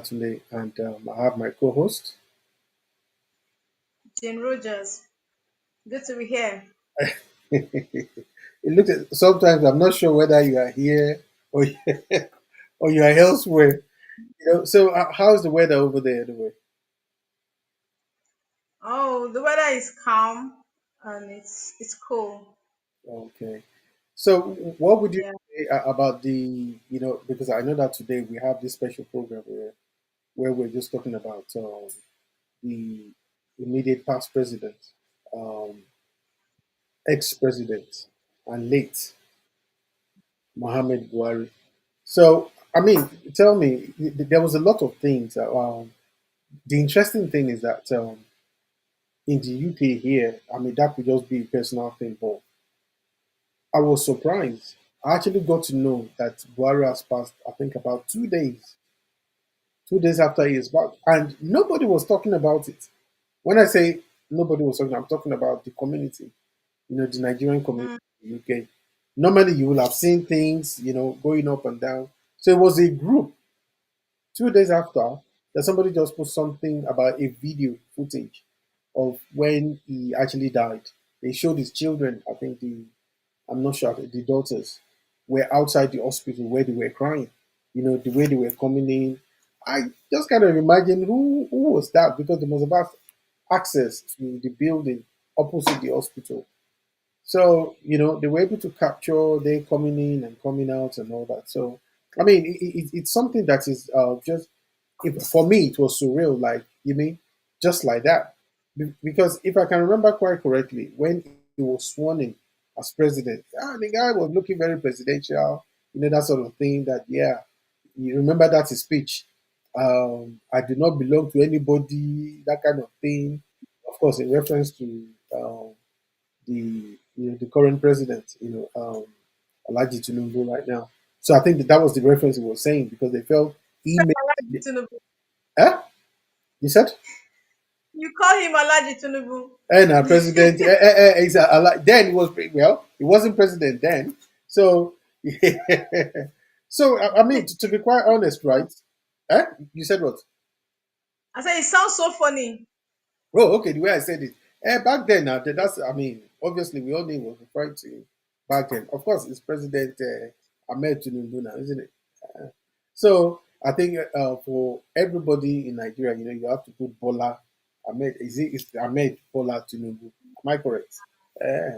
Today, and I have my co-host. Jane Rogers, good to be here. It looks sometimes I'm not sure whether you are here or or you are elsewhere. So how's the weather over there anyway? Oh, the weather is calm and it's cool. Okay. So what would you Yeah. say about because I know that today we have this special program where we're just talking about the immediate past president, um, ex-president, and late Mohammed Buhari. So, I mean, tell me, there was a lot of things. The interesting thing is that in the UK here, I mean, that could just be a personal thing, but I was surprised. I actually got to know that Buhari has passed, I think, about 2 days, 2 days after he is back, and nobody was talking about it. When I say nobody was talking, I'm talking about the community, the Nigerian community Mm. in the UK. Normally, you will have seen things, going up and down. So it was a group. 2 days after, that somebody just put something about a video footage of when he actually died. They showed his children, I think I'm not sure, the daughters were outside the hospital where they were crying. The way they were coming in. I just kind of imagine who was that because they must have had access to the building opposite the hospital. So, they were able to capture they coming in and coming out and all that. So, I mean, it's something that is just, for me, it was surreal. Like, you mean, just like that. Because if I can remember quite correctly, when he was sworn in as president, the guy was looking very presidential, that sort of thing. That, yeah, you remember that his speech. I do not belong to anybody, that kind of thing. Of course, in reference to the current president, Alhaji Tinubu right now. So I think that was the reference he was saying because they felt he made. Alaji Tinubu. Eh? You said? You call him Alaji Tinubu. And our president, then he was well. He wasn't president then, so so I mean to be quite honest, right? Eh? You said what? I said it sounds so funny. Oh, okay. The way I said it, back then, that's I mean, obviously we all knew he was referring to back then. Of course, it's President Ahmed Tinubu now, isn't it? So I think for everybody in Nigeria, you have to put Bola Ahmed. Is Ahmed Bola Tinubu? Am I correct?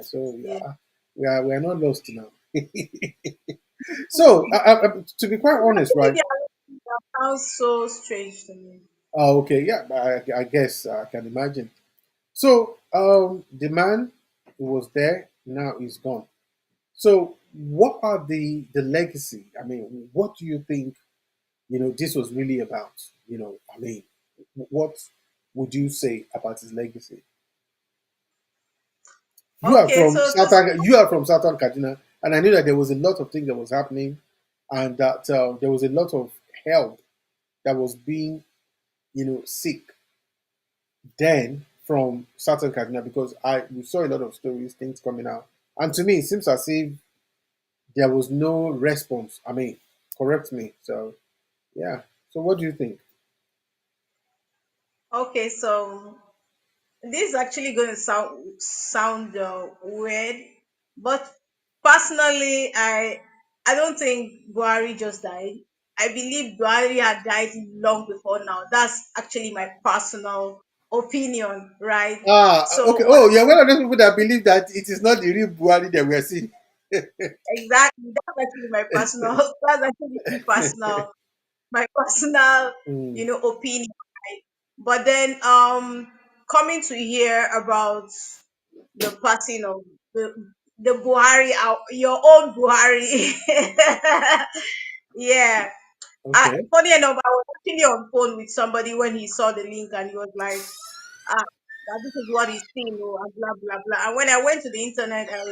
So Yeah. yeah, we are not lost now. So to be quite honest, right? That sounds so strange to me. Okay, yeah, I guess I can imagine. So the man who was there now is gone. So what are the legacy? I mean, what do you think this was really about? I mean, what would you say about his legacy? Okay, so to You are from Southern Kaduna, and I knew that there was a lot of things that was happening, and that there was a lot of help that was being sick then from Southern Kaduna because we saw a lot of stories, things coming out, and to me it seems as if there was no response. I mean, correct me. So yeah. So what do you think? okay, so this is actually going to sound weird, but personally, I don't think Buhari just died. I believe Buhari had died long before now. That's actually my personal opinion, right? Okay. So what Oh, you're one of those people that believe that it is not the real Buhari that we are seeing. exactly? That's actually my personal. That's actually my personal, Mm, opinion. But then, coming to hear about the passing of the Buhari, your own Buhari. Yeah. okay. Funny enough, I was actually on phone with somebody when he saw the link and he was like, that this is what he's seeing, and blah, blah, blah. And when I went to the internet, I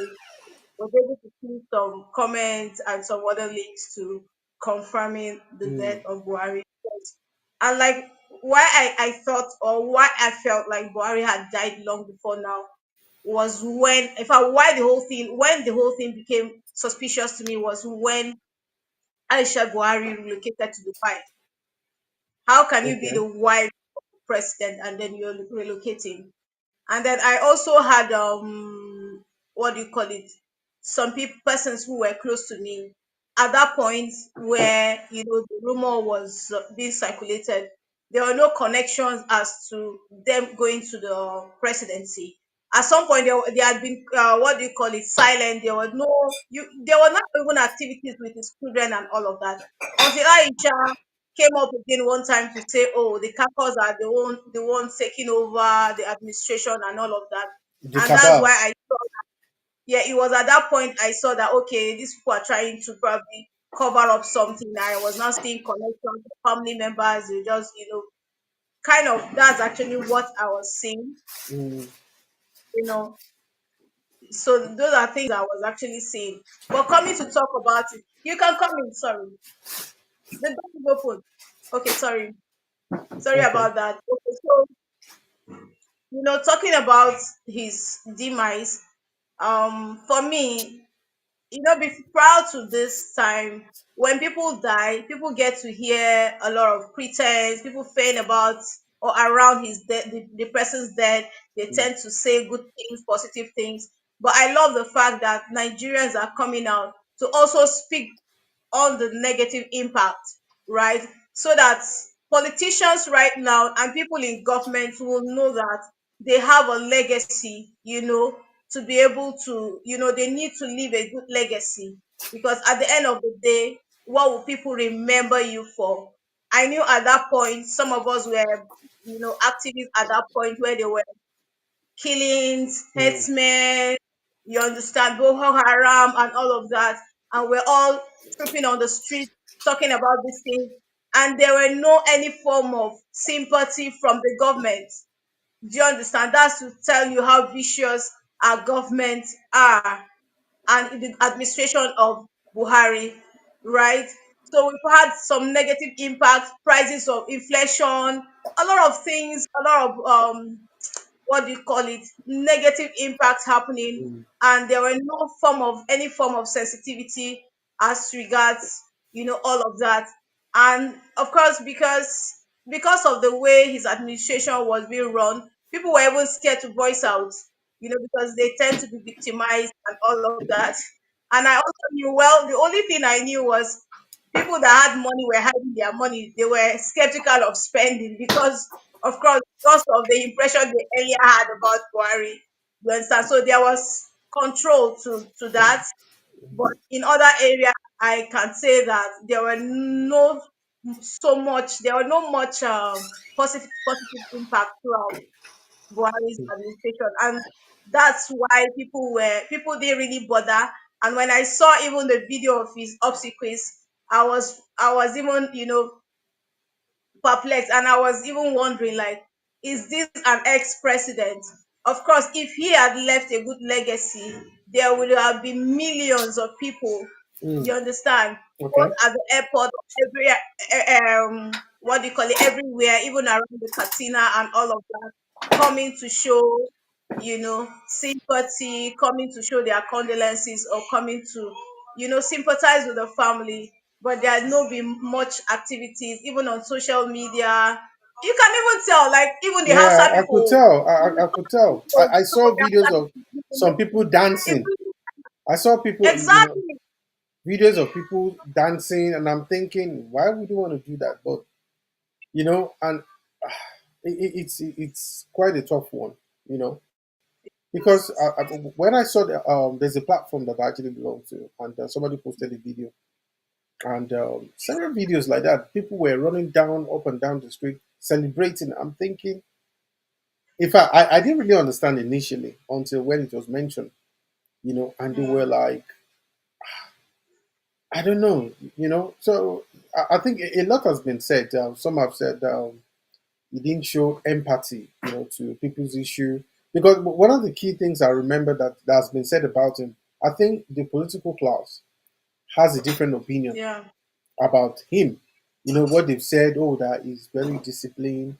was able to see some comments and some other links to confirming the death Mm, of Buhari. And like why I thought or why I felt like Buhari had died long before now was when, in fact, when the whole thing became suspicious to me was when Aisha Buhari relocated to Dubai. How can you be Okay. the wife of the president and then you're relocating? And then I also had what do you call it? Some people persons who were close to me at that point where the rumor was being circulated. There were no connections as to them going to the presidency. At some point, there had been what do you call it, silent. There was no you. There were not even activities with his children and all of that until Aisha came up again one time to say, "Oh, the Kakos are the ones taking over the administration and all of that." The And that's why cabal. I saw, yeah, it was at that point I saw that okay, these people are trying to probably cover up something. I was not seeing connections, family members. You just, kind of, that's actually what I was seeing. Mm, You know, so those are things I was actually seeing. But coming to talk about it, you can come in. Sorry, the door is open. Okay, sorry okay. about that. Okay, so talking about his demise, for me, be proud to this time. When people die, people get to hear a lot of pretense, people feign about or around his death, the person's death. They Mm, tend to say good things, positive things. But I love the fact that Nigerians are coming out to also speak on the negative impact, right? So that politicians right now and people in government will know that they have a legacy, to be able to, they need to leave a good legacy. Because at the end of the day, what will people remember you for? I knew at that point, some of us were, activists at that point where they were killings, mm, herdsmen, you understand, Boko Haram and all of that. And we're all trooping on the street talking about these things. And there were no any form of sympathy from the government. Do you understand? That's to tell you how vicious our government are and the administration of Buhari, right? So we've had some negative impact, prices of inflation, a lot of things, a lot of what do you call it, negative impacts happening, mm, and there were no form of any form of sensitivity as regards all of that. And of course, because of the way his administration was being run, people were even scared to voice out, because they tend to be victimized and all of that. And I also knew, well, the only thing I knew was people that had money were hiding their money. They were skeptical of spending because, of course, because of the impression they earlier had about Buhari. You understand? So there was control to that. But in other areas, I can say that there were no much positive impact throughout Buhari's administration, and that's why people didn't really bother. And when I saw even the video of his obsequies, I was even perplexed, and I was even wondering, like, is this an ex-president? Of course, if he had left a good legacy, there would have been millions of people, mm. you understand, both Okay. at the airport, every what do you call it, everywhere, even around the Katina and all of that, coming to show sympathy, coming to show their condolences, or coming to sympathize with the family. But there had no been much activities, even on social media. You can even tell, like, even the Yeah, Hausa I could people. tell. I could tell. I Some of saw the videos Hausa of some people, people dancing. I saw people, exactly. videos of people dancing, and I'm thinking, why would you want to do that? But and it's quite a tough one, you know, because when I saw there's a platform that I actually belong to, and somebody posted a video, and several videos like that, people were running down up and down the street celebrating. I'm thinking, in fact, I didn't really understand initially until when it was mentioned, and they were Mm, like, I don't know, So I think a lot has been said. Some have said he didn't show empathy, to people's issue. Because one of the key things I remember that has been said about him, I think the political class has a different opinion yeah. about him. What they've said, oh, that he's very disciplined.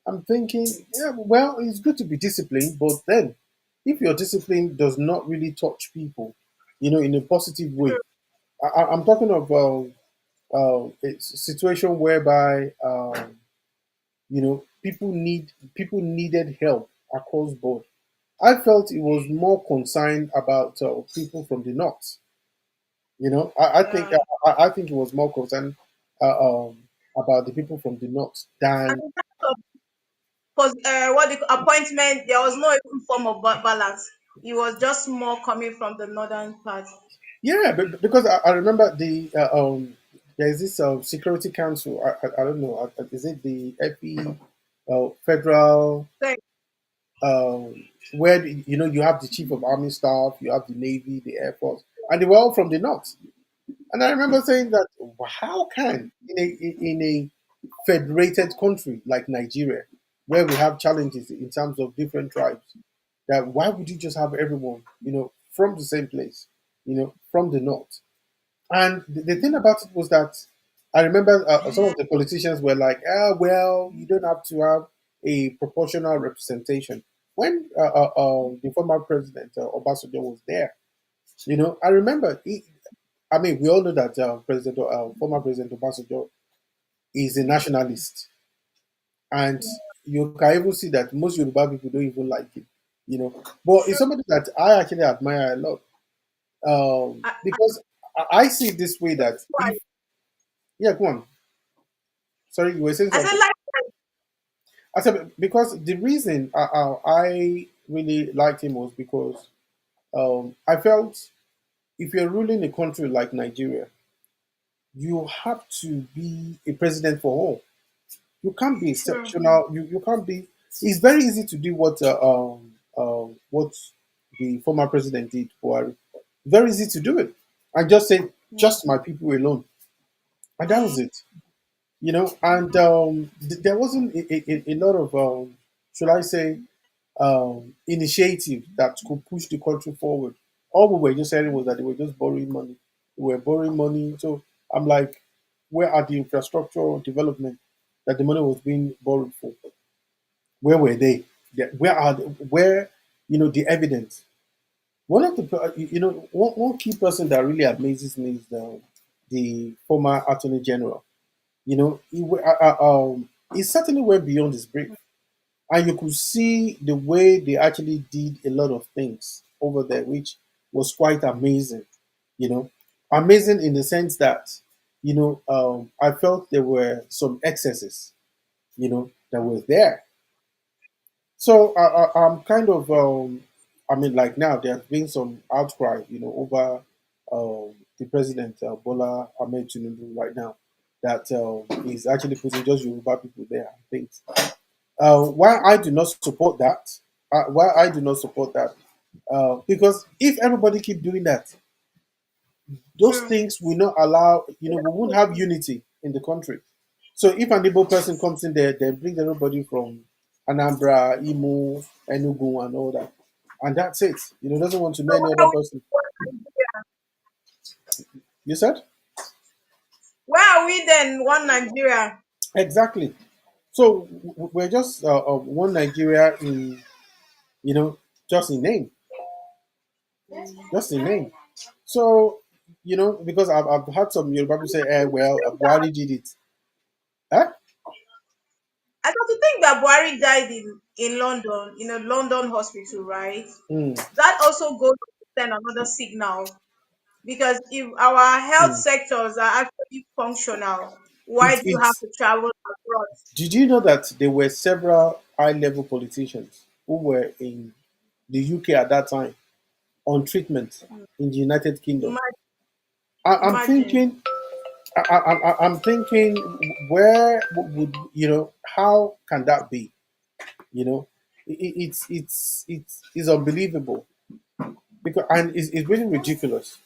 I'm thinking, yeah, well, it's good to be disciplined, but then if your discipline does not really touch people, in a positive way, I'm talking of a situation whereby People needed help across board. I felt it was more concerned about people from the north. Yeah. I think it was more concerned about the people from the north And than. in terms of what the appointment, there was no even form of balance. It was just more coming from the northern part. Yeah, but because I remember there's this Security Council. I don't know. Is it the FE Federal, So, where you have the Chief of Army Staff, you have the Navy, the Air Force, and they were all from the north. And I remember saying that, how can in a federated country like Nigeria, where we have challenges in terms of different tribes, that why would you just have everyone from the same place, from the north? And the thing about it was that I remember some of the politicians were like, well, you don't have to have a proportional representation. When the former president Obasanjo was there, I remember. I mean, we all know that former President Obasanjo is a nationalist, and you can even see that most Yoruba people don't even like him. But it's true. somebody that I actually admire a lot, because I see it this way that if. Yeah, go on. Sorry, you were saying I said something. like I said because the reason I really liked him was because I felt if you're ruling a country like Nigeria, you have to be a president for all. You can't be true. exceptional. You can't be. It's very easy to do what the former president did, Buhari. Very easy to do it, and just say Mm. just my people alone, and that was it. And there wasn't a lot of should I say initiative that could push the country forward. All we were just saying was that they were just borrowing money. They were borrowing money. So I'm like, where are the infrastructural development that the money was being borrowed for? Where were they? Where the evidence? One of the one key person that really amazes me is the former Attorney General. He certainly went beyond his brief, and you could see the way they actually did a lot of things over there, which was quite amazing. Amazing in the sense that I felt there were some excesses, that were there. So I'm kind of, I mean, like now there's been some outcry, over the president Bola Ahmed Tinubu right now, that is actually putting just Yoruba people there and things. Why I do not support that? Why I do not support that? Because if everybody keep doing that, those True. things will not allow. We won't have unity in the country. So if an Igbo person comes in there, they bring everybody from Anambra, Imo, Enugu, and all that, and that's it. Doesn't want to know So any other person. You said where are we then? One Nigeria. exactly. So we're just one Nigeria in you know just in name, just in name. So because I've had some Yoruba people say, well, Buhari did it. Huh? I thought to think that Buhari died in London, in a London hospital, right? Mm, That also goes to send another signal because if our health mm. sectors are actually functional, why It, do you have it's to travel abroad? Did you know that there were several high-level politicians who were in the UK at that time on treatment in the United Kingdom? Imagine, I'm imagine. thinking, I'm thinking, where would how can that be? You know, it's unbelievable because and it's really ridiculous,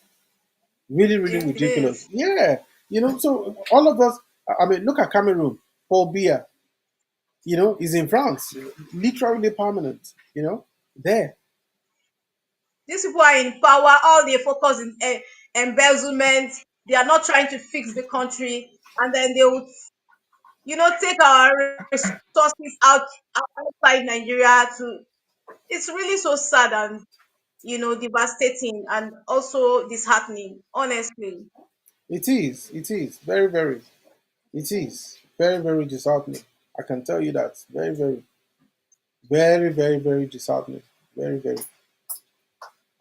really really It ridiculous. is. Yeah, so all of us. I mean, look at Cameroon, Paul Biya. Is in France, literally permanent. There. These people are in power, all they focus in embezzlement. They are not trying to fix the country, and then they would, take our resources outside Nigeria to. It's really so sad and devastating and also disheartening, honestly. It is. It is very, very. It is very, very disheartening. I can tell you that. Very, very, very, very, very disheartening. Very, very,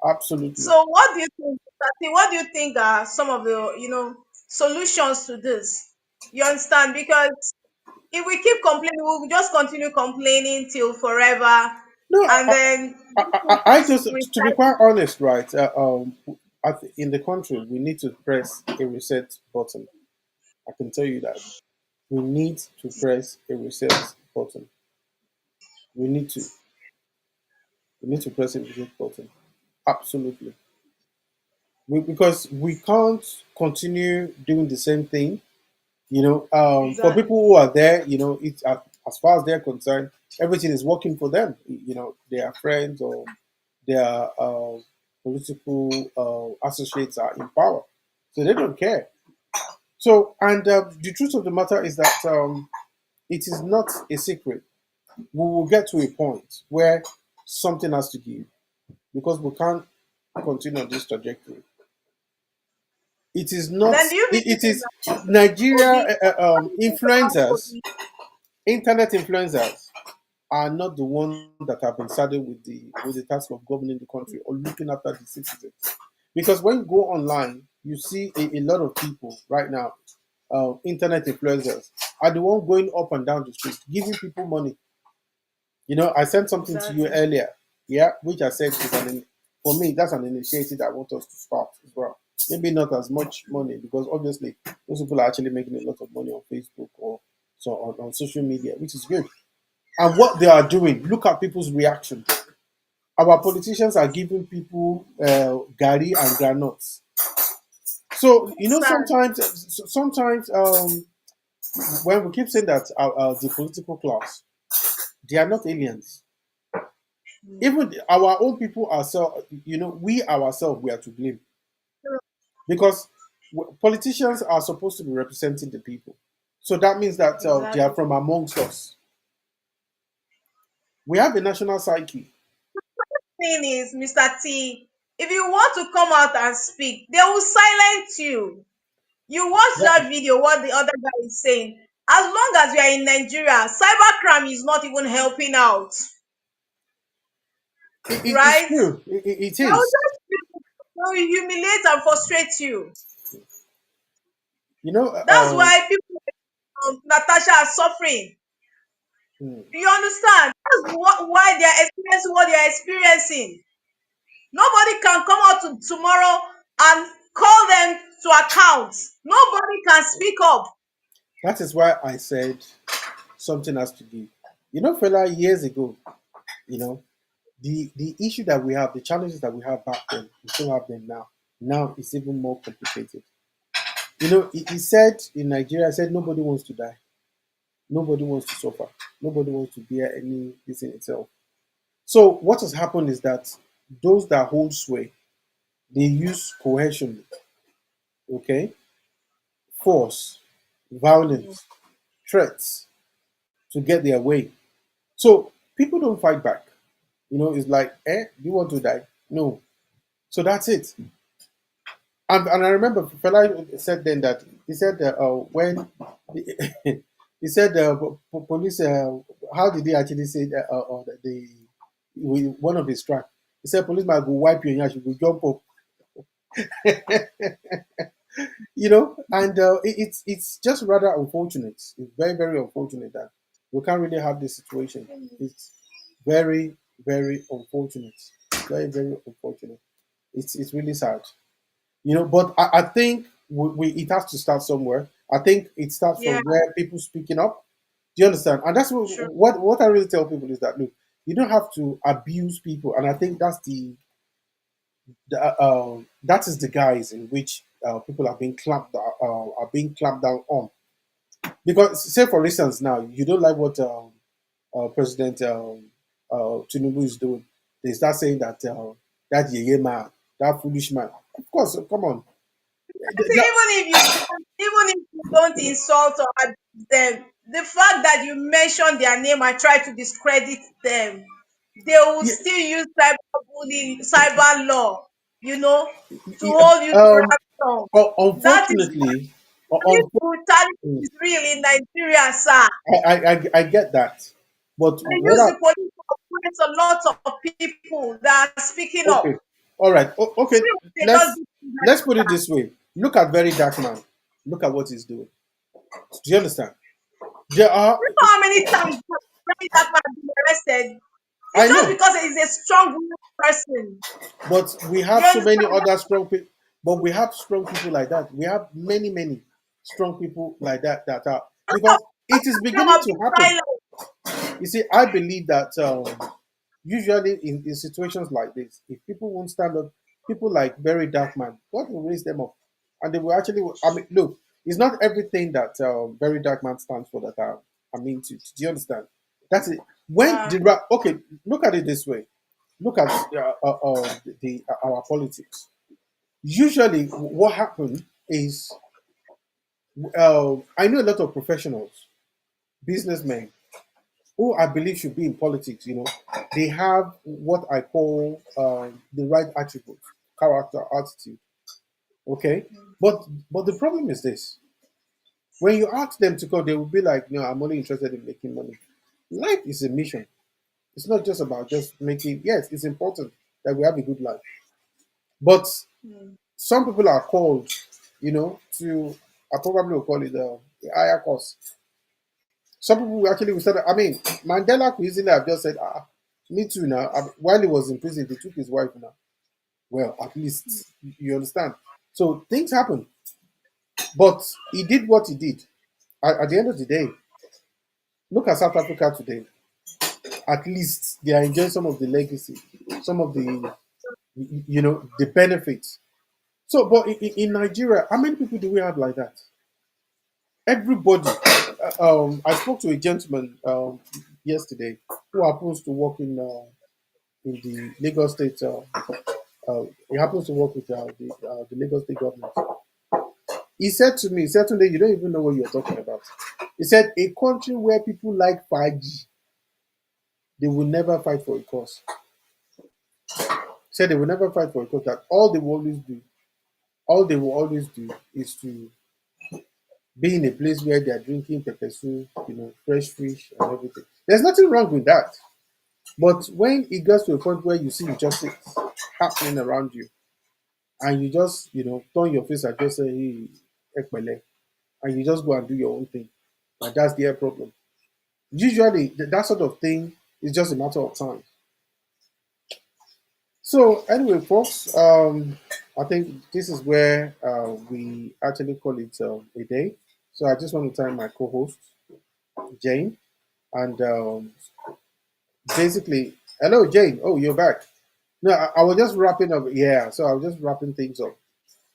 absolutely. So what do you think? Tati, what do you think are some of the solutions to this? You understand? Because if we keep complaining, we'll just continue complaining till forever, No, and then I just, to be recycle. quite honest, right? In the country, we need to press a reset button. I can tell you that we need to press a reset button. We need to, we need to press a reset button. Absolutely, because we can't continue doing the same thing. For Exactly. people who are there, it's as far as they're concerned, everything is working for them. Their friends or their political associates are in power, so they don't care. So, and the truth of the matter is that it is not a secret. We will get to a point where something has to give because we can't continue on this trajectory. It is not. Then do you It believe is that Nigeria Obi? What do you think about influencers, Obi? internet influencers are not the ones that have been saddled with the task of governing the country or looking after the citizens. Because when you go online, you see a lot of people right now, internet influencers, are the one going up and down the street, giving people money. I sent something to you Exactly. earlier, yeah, which I said for me, that's an initiative that I want us to start as well. Maybe not as much money because obviously those people are actually making a lot of money on Facebook or so on social media, which is good. And what they are doing, look at people's reaction. Our politicians are giving people gari and granuts. So Sad. sometimes when we keep saying that the political class, they are not aliens. Mm. Even our own people ourselves, we ourselves, we are to blame because politicians are supposed to be representing the people. So that means that they are Exactly. from amongst us. We have a national psyche. Thing is, Mr. T, if you want to come out and speak, they will silence you. You watch That that video, what the other guy is saying. As long as you are in Nigeria, cybercrime is not even helping out, it's right? true. It They will is. just they will humiliate and frustrate you. You know. That's why people like Natasha are suffering. Hmm. You understand? That's why they are experiencing what they are experiencing. Nobody can come out tomorrow and call them to account. Nobody can speak up. That is why I said something has to give. Fella, years ago, you know, the issue that we have, the challenges that we have back then, we still have them now. Now it's even more complicated. He said in Nigeria, I said nobody wants to die, nobody wants to suffer, nobody wants to bear any this in itself. So what has happened is that those that hold sway, they use coercion, okay, force, Mm. violence, threats to get their way. So people don't fight back. It's like, do you want to die? No. So that's it. And I remember fella said then that he said when he said police, how did he actually say that, one of his track? He said policeman go wipe you and you should go jump up, and it's just rather unfortunate. It's very, very unfortunate that we can't really have this situation. It's very, very unfortunate. Very, very unfortunate. It's really sad. But I think it has to start somewhere. I think it starts Yeah, from where people speaking up. Do you understand? And that's what true. what I really tell people is that look, you don't have to abuse people, and I think that's that is the guise in which people are being clamped down on. Because say for instance now you don't like what President Tinubu is doing, they start saying that that yeye man, that foolish man. Of course, come on. See, even if you don't insult or abuse them, the fact that you mention their name and try to discredit them, they will Yeah, still use cyberbullying, cyber law, to yeah, hold you to ransom. That is unfortunately, Police unfortunately, brutality is real in Nigeria, sir. I get that, but They what use I the police to oppress a lot of people that are speaking up. okay, all right, okay, See what they just let's do to let's put it Nigeria. this way. Look at very dark man. Look at what he's doing. Do you understand? There are, You know how many times that man has been arrested? I It's just know, because he's a strong willed person. but we You have so many understand other strong people. But we have strong people like that. We have many strong people like that that are because it is them beginning are to being happen. silent. You see, I believe that usually in situations like this, if people won't stand up, people like very dark man, God will raise them up, and they will actually. I mean, look, it's not everything that very dark man stands for that I'm into. Do you understand? That's it. When Uh, the okay, look at it this way. Look at our politics. Usually, what happens is I know a lot of professionals, businessmen, who I believe should be in politics. They have what I call the right attributes, character, attitude. Okay, but the problem is this: when you ask them to go, they will be like, "No, I'm only interested in making money." Life is a mission. It's not just about just making. Yes, it's important that we have a good life, but mm, some people are called, to I probably will call it the higher cause. Some people will actually will say that. I mean, Mandela could easily have just said, me too now. While he was in prison, they took his wife now. Well, at least you understand. So things happen, but he did what he did. At the end of the day, look at South Africa today. At least they are enjoying some of the legacy, some of the benefits. So, but in Nigeria, how many people do we have like that? Everybody. I spoke to a gentleman yesterday who happens to work in the Lagos State. He happens to work with the Lagos State government. He said to me, certainly you don't even know what you're talking about. He said a country where people like 5G, they will never fight for a cause. He said they will never fight for a cause. That all they will always do is to be in a place where they are drinking pepper soup, fresh fish and everything. There's nothing wrong with that. But when it gets to a point where you see injustice happening around you, and you just, turn your face and just say, hey, ekpele, and you just go and do your own thing, and that's their problem. Usually, that sort of thing is just a matter of time. So, anyway, folks, I think this is where we actually call it a day. So, I just want to thank my co host, Jane, and basically, hello, Jane. Oh, you're back. No, I was just wrapping up. Yeah, so I was just wrapping things up.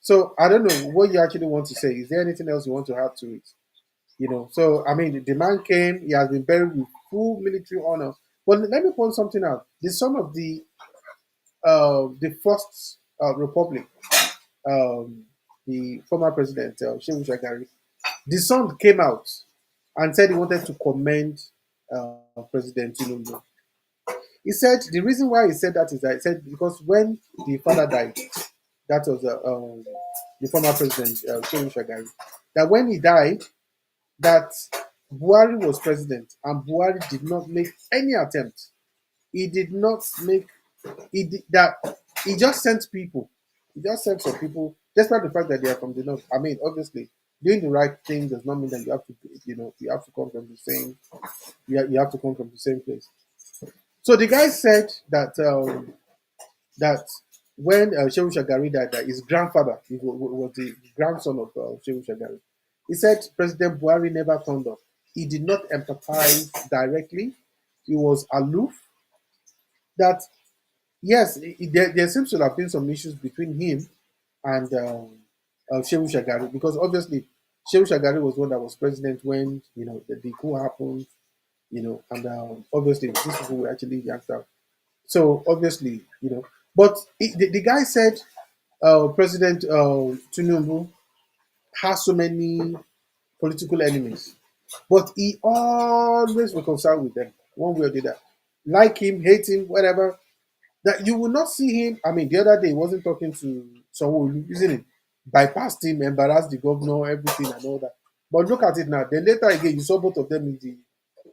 So I don't know what you actually want to say. Is there anything else you want to add to it? So I mean, the man came. He has been buried with full military honor. But let me point something out. The son of the first republic, um, the former president Shehu Shagari, the son came out and said he wanted to commend President Tinubu. He said the reason why he said that is that he said because when the father died, that was the former president Shehu Shagari, that when he died, that Buhari was president and Buhari did not make any attempt. He did not make he did that. He just sent people. He just sent some people, despite the fact that they are from the north. I mean, obviously, doing the right thing does not mean that you have to, you have to come from the same. You have to come from the same place. So the guy said that when Shehu Shagari died, that his grandfather was the grandson of Shehu Shagari. He said President Buhari never turned up. He did not empathize directly. He was aloof. That yes, there seems to have been some issues between him and Shehu Shagari because obviously Shehu Shagari was one that was president when the coup happened. And obviously these people were actually yanked out. So obviously, but the guy said President Tinubu has so many political enemies, but he always reconcile with them one way or the other. Like him, hate him, whatever. That you will not see him. I mean, the other day he wasn't talking to someone, isn't it? bypassed him, embarrassed the governor, everything and all that. But look at it now. Then later again, you saw both of them in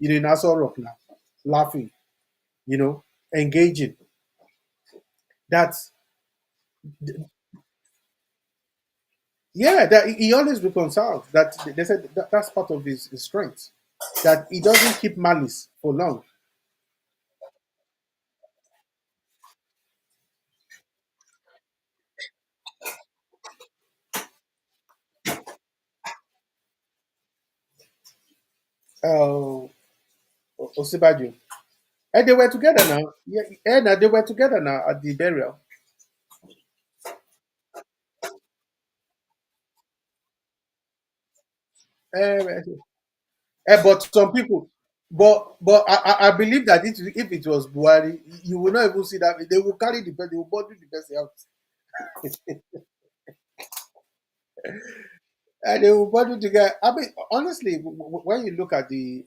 the Nassau Rock now, laughing, engaging. That's Yeah, that he always reconciles. That they said that's part of his strength. That he doesn't keep malice for long. Uh, Osibajo. And they were together now. Yeah, and they were together now at the burial. Uh, but some people, but I believe that if it was Buhari, you will not even see that they will carry the person, they will body the person out, and they will body together. I mean, honestly, when you look at the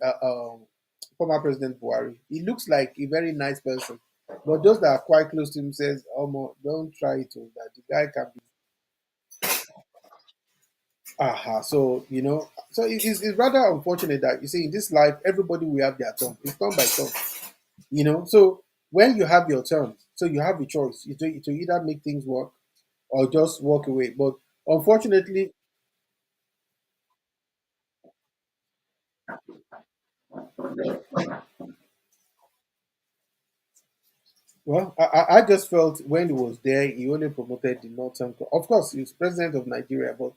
former President Buhari, he looks like a very nice person. But those that are quite close to him says, "Oh, don't try it." Oh, that the guy can be. Aha. So it's rather unfortunate that you see in this life everybody will have their turn. It's turn by turn. So when you have your turn, so you have a choice to either make things work or just walk away. But unfortunately, well, I just felt when he was there, he only promoted the northern. Of course, he's president of Nigeria, but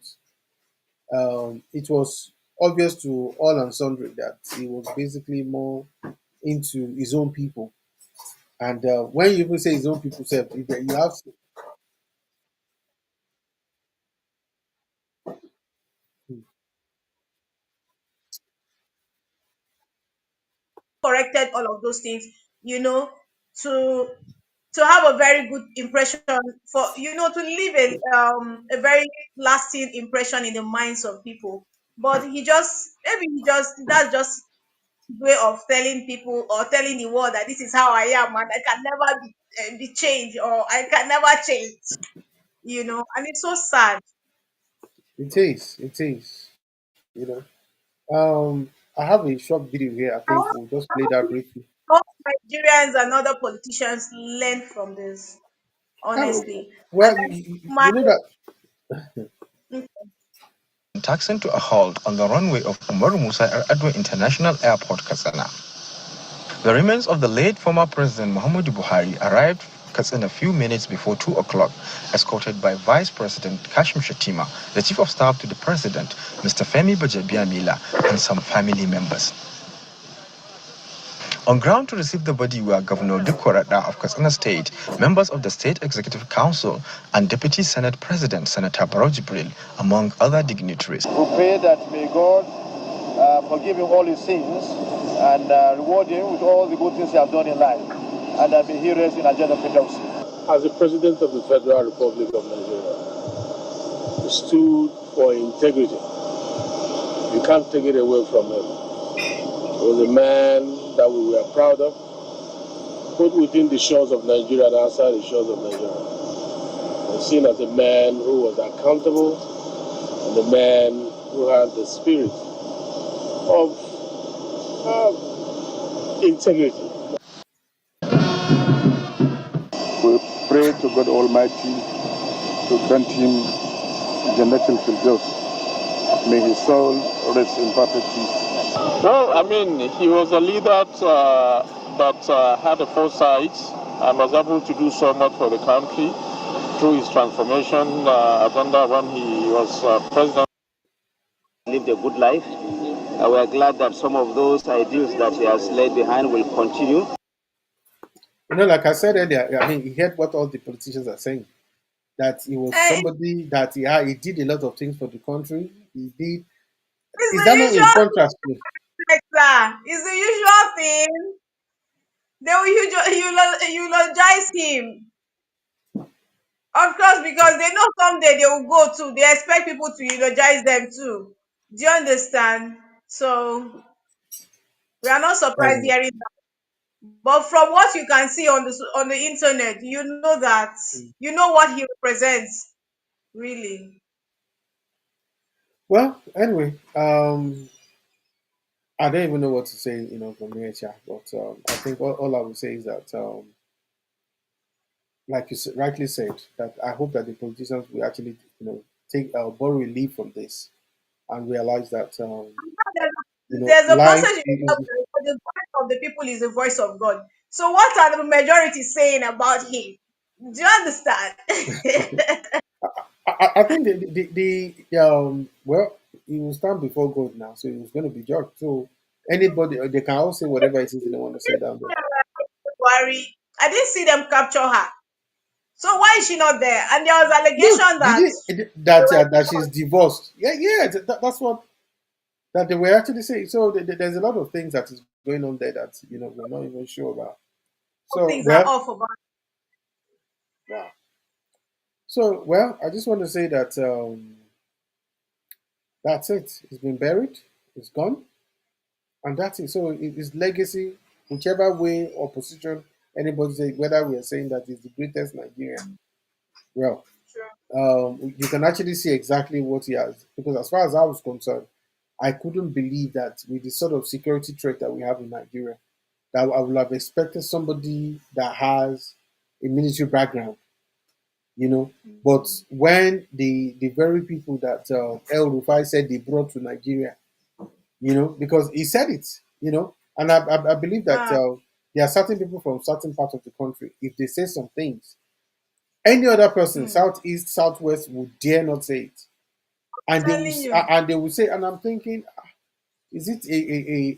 it was obvious to all and sundry that he was basically more into his own people. And when you even say his own people, self, you have corrected all of those things, you know, to have a very good impression, for to leave a very lasting impression in the minds of people. But he just, maybe he just, that's just way of telling people or telling the world that this is how I am and I can never be changed, or I can never change, and it's so sad. it is, you know. I have a short video here. I I think want, we'll just I play that briefly. hope Nigerians and other politicians learn from this, honestly. And Well, then my you know that taxing to a halt on the runway of Umaru Musa Adwa International Airport, Katsina. The remains of the late former President Muhammad Buhari arrived Katsina a few minutes before 2 o'clock, escorted by Vice President Kashim Shatima, the Chief of Staff to the President, Mr. Femi Bajabiamila, and some family members. On ground to receive the body were Governor Dikwarada of Katsina State, members of the State Executive Council, and Deputy Senate President Senator Barrow Jibril, among other dignitaries. We pray that may God forgive him all his sins and reward him with all the good things he has done in life, and that may he rest in agenda Firdaus. As the President of the Federal Republic of Nigeria, he stood for integrity. You can't take it away from him. He was a man that we were proud of, both within the shores of Nigeria and outside the shores of Nigeria. He's seen as a man who was accountable and a man who had the spirit of integrity. We pray to God Almighty to grant him Jannatul Firdaus. May his soul rest in perfect peace. No, I mean, he was a leader that had a foresight and was able to do so much for the country through his transformation agenda when he was president. Lived a good life. We're glad that some of those ideals that he has laid behind will continue. like I said earlier. I mean, he heard what all the politicians are saying. That he was eh, somebody that he did a lot of things for the country. He did. it's Is the that not in usual contrast to? sector. It's the usual thing. They will eulogize him. Of course, because they know someday they will go too. They expect people to eulogize them too. Do you understand? So we are not surprised Um, hearing that. But from what you can see on the internet, you know that you know what he represents, really. Well, anyway, I don't even know what to say, from here, Cha, but I think all I would say is that, like you rightly said, that I hope that the politicians will actually, take borrow relief from this and realize that, There's a life passage in the is. Bible, "For the voice of the people is the voice of God." So what are the majority saying about him? Do you understand? I think well, he will stand before God now, so he's going to be judged. So anybody, they can all say whatever it is they want to say down there. Worry. I didn't see them capture her. So why is she not there? And there was No, allegation did that they that she's were divorced? Yeah, yeah, that's what that they were actually saying. So there's a lot of things that is going on there that we're not even sure about. So things are well, off about. wow. So well, I just want to say that that's it. It's been buried. It's gone. And that's it. So his legacy, whichever way or position anybody say, whether we are saying that he's the greatest Nigerian, well, Sure. you can actually see exactly what he has. Because as far as I was concerned, I couldn't believe that with the sort of security threat that we have in Nigeria, that I would have expected somebody that has a military background, you know. But when the very people that El Rufai said they brought to Nigeria, because he said it, and I believe that Ah, there are certain people from certain parts of the country, if they say some things, any other person, hmm. southeast, southwest, would dare not say it, and Telling you. they will say, and I'm thinking, is it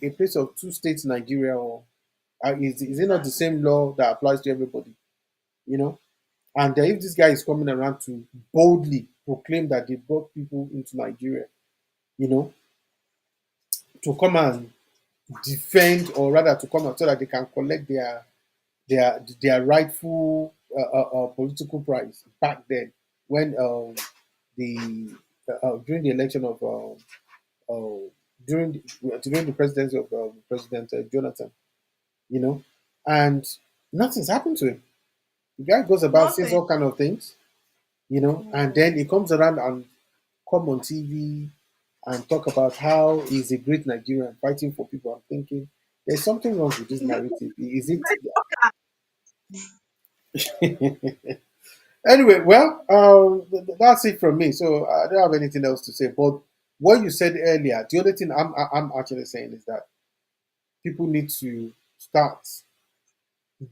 a place of two states, Nigeria, or is it not the Exactly. same law that applies to everybody, you know? And if this guy is coming around to boldly proclaim that they brought people into Nigeria, you know, to come and defend, or rather to come out so that they can collect their rightful political prize back then when the during the election of during the presidency of President Jonathan, you know, and nothing's happened to him. The guy goes about says Nothing. all kind of things, and Hmm. then he comes around and come on TV and talk about how he's a great Nigerian fighting for people. I'm thinking there's something wrong with this narrative. Is it? Anyway, well, that's it from me. So I don't have anything else to say. But what you said earlier, the only thing I'm actually saying is that people need to start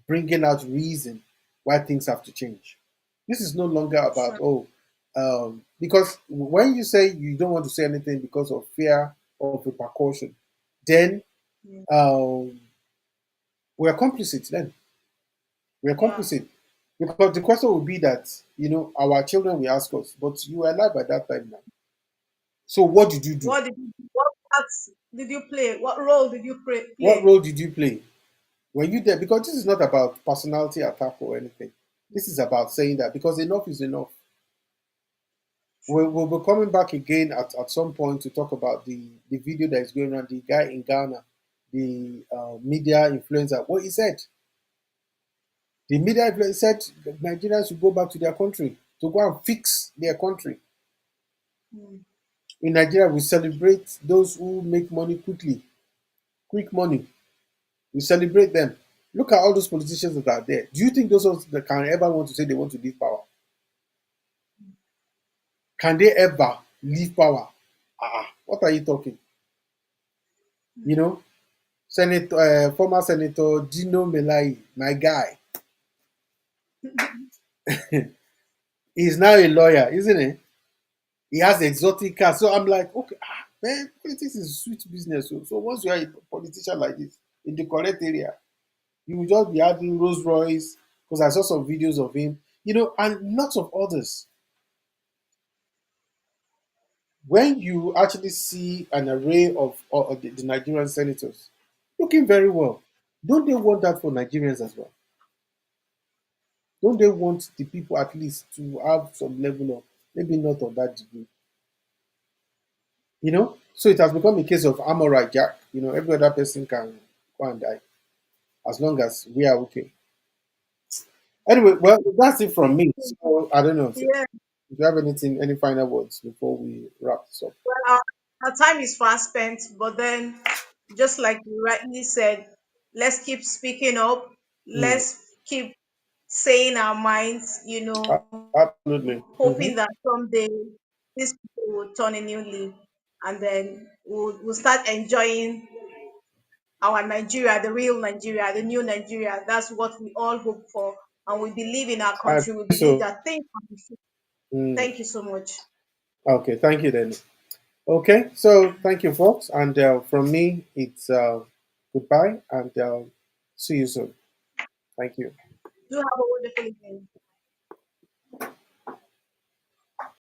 bringing out reason why things have to change. This is no longer about, Sure. because when you say you don't want to say anything because of fear of repercussion, then Hmm. um, we're complicit. Then we're Yeah. complicit, because the question will be that our children will ask us, but you were alive at that time now. So what did you do? What parts did you play? What role did you What play? role did you play? Were you there? Because this is not about personality attack or anything. This is about saying that because enough is enough. True. We'll be coming back again at some point to talk about the video that is going around, the guy in Ghana, the media influencer. What he said, the media influencer said that Nigerians should go back to their country to go and fix their country. Hmm. In Nigeria, we celebrate those who make money quickly, quick money. We celebrate them. Look at all those politicians that are there. Do you think those ones that can ever want to say they want to leave power? Can they ever leave power? What are you talking? You know, Senator, former Senator Dino Melai, my guy, he's now a lawyer, isn't he? He has exotic cars. So I'm like, okay, man, politics is sweet business. So once you are a politician like this in the correct area, you will just be having Rolls Royce. Because I saw some videos of him, and lots of others. When you actually see an array of the Nigerian senators looking very well, don't they want that for Nigerians as well? Don't they want the people at least to have some level of, maybe not on that degree? So it has become a case of I'm all right, Jack. Every other person can go and die as long as we are okay. Anyway, well, that's it from me. So I don't know. Yeah. Do you have anything, any final words before we wrap this up? Well, our time is fast spent, but then, just like you rightly said, let's keep speaking up. Mm, Let's keep saying our minds, absolutely. hoping that someday these people will turn a new leaf, and then we'll start enjoying our Nigeria, the real Nigeria, the new Nigeria. That's what we all hope for. And we believe in our I country. We think believe so. that things can be fixed. Mm, Thank you so much. okay, thank you then. Okay, so thank you, folks. And from me, it's goodbye and see you soon. Thank you. Do have a wonderful evening.